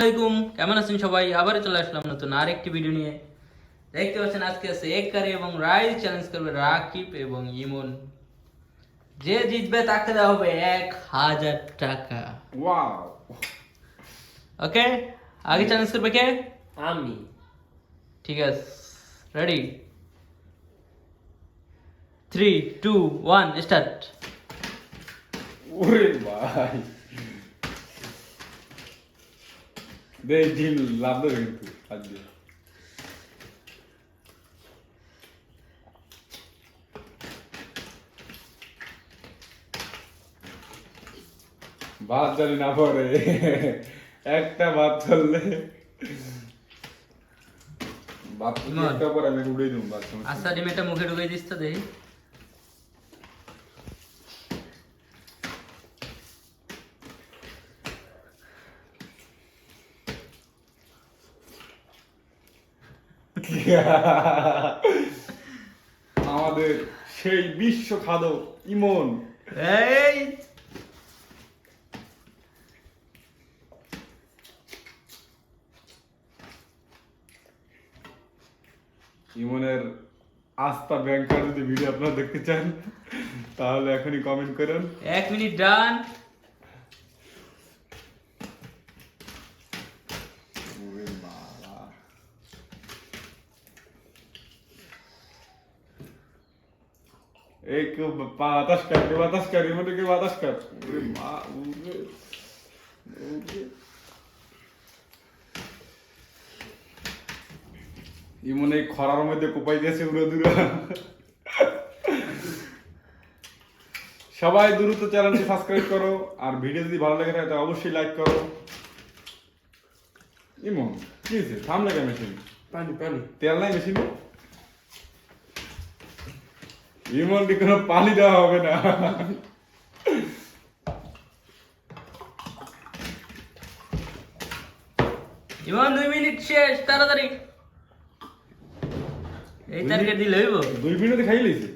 আসসালামাইকুম, কেমন আছেন সবাই? আবার চলে আসলাম নতুন আরেকটি ভিডিও নিয়ে। দেখতে পাচ্ছেন আজকে আছে এক কারি এবং রাইস চ্যালেঞ্জ করবে রাকিব এবং ইমন। যে জিতবে তাকে দেওয়া হবে 1000 টাকা। ওয়াও, ওকে, আগে চ্যালেঞ্জ করবে কে? আমি। ঠিক আছে, রেডি? 3 2 1 স্টার্ট। ওরে ভাই, দে ডিল লাভ দেবে কিন্তু আজকে। ভাত জানি না পরে একটা ভাত চললে ভাত একটা পরে আমি উড়ে দেবো ভাত। আচ্ছা, ডিমটা মুখে ঢুকিয়ে দিস তো দেখি। আমাদের সেই বিশ্ব খাদ্য ইমন। এই ইমনের আস্থা ব্যাংকার যদি ভিডিও আপনারা দেখতে চান তাহলে এখনই কমেন্ট করুন। 1 মিনিট ডান। ওরে বাবা, एक बाताश कर इमन के बाताश कर। ओरे माँ, ইমন এই খরার মধ্যে কোপাই দিয়েছে উড়ে দূরে। সবাই দ্রুত চ্যানেলটি সাবস্ক্রাইব করো, আর ভিডিও যদি ভালো লাগে থাকে তাহলে অবশ্যই লাইক করো। ইমন কি হয়েছে, থাম লাগে মেশিন? পানি পানি তেল নাই মেশিনে? ইমনকে কোনো পানি দেওয়া হবে না। ইমন 2 মিনিট শেষ, তাড়াতাড়ি। এই টার্গেট দিলে হইব? 2 মিনিটে খাই লইছে।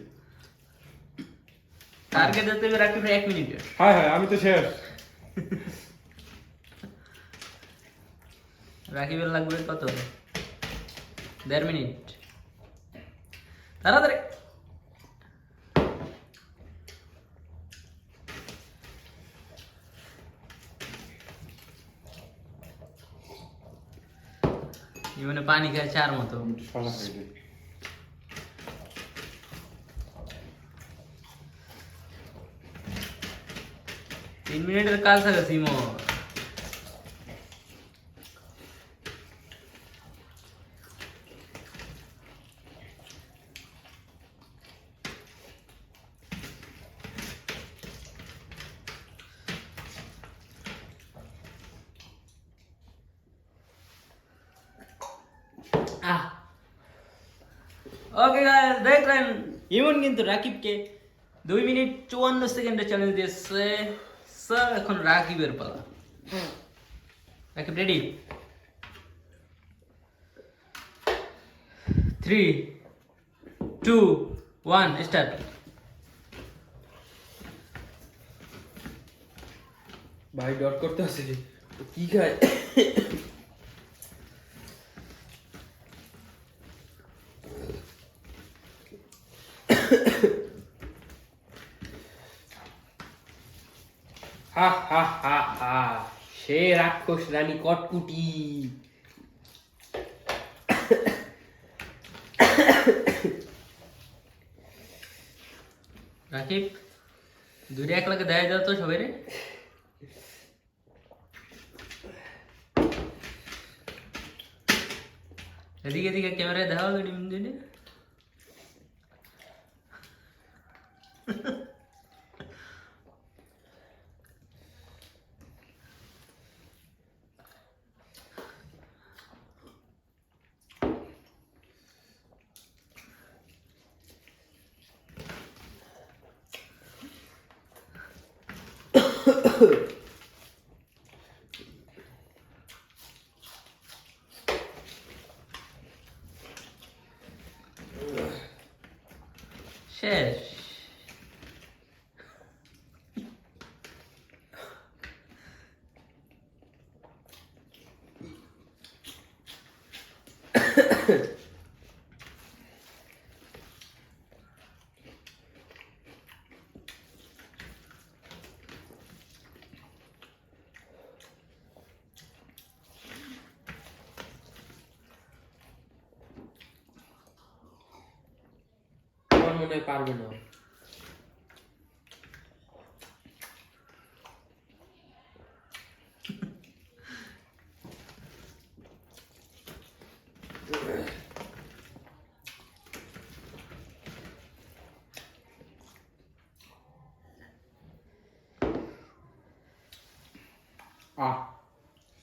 টার্গেট দিতে হবে রাকিব 1 মিনিটে। হায় হায়, আমি তো শেষ। রাকিবের লাগবে কত? 1.5 মিনিট, তাড়াতাড়ি। ইমনে পানি খায় চার মতো। শলা খাই দে। 3 মিনিটের কাজ থাকে ইমন। ওকে গাইস, দেখলেন ইমন কিন্তু রাকিবকে 2 মিনিট 54 সেকেন্ডে চ্যালেঞ্জ দিয়েছে। স্যার, এখন রাকিবের পালা। রাকিব রেডি? 3 2 1 স্টার্ট। ভাই ডট করতে আসছে রে, কি খায়? হা হা হা হা, সে রাক্ষস রানী কটকুটি। রাকিব, দুইটা এক লাগে দেখাই দাও তো সবাই রে। এদিকে এদিকে ক্যামেরায় দেখাও ডিম দিনে। শেষ। আমার মনে হয় পারবে না। আহ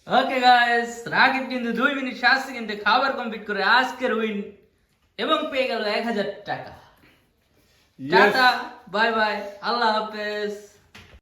ওকে গাইস, রাকিব কিন্তু 2 মিনিট 7 সেকেন্ডে খাবার কমপ্লিট করে আজকের উইন এবং পেয়ে গেল 1000 টাকা। Yes. টাটা, বাই বাই, আল্লাহ হাফেজ।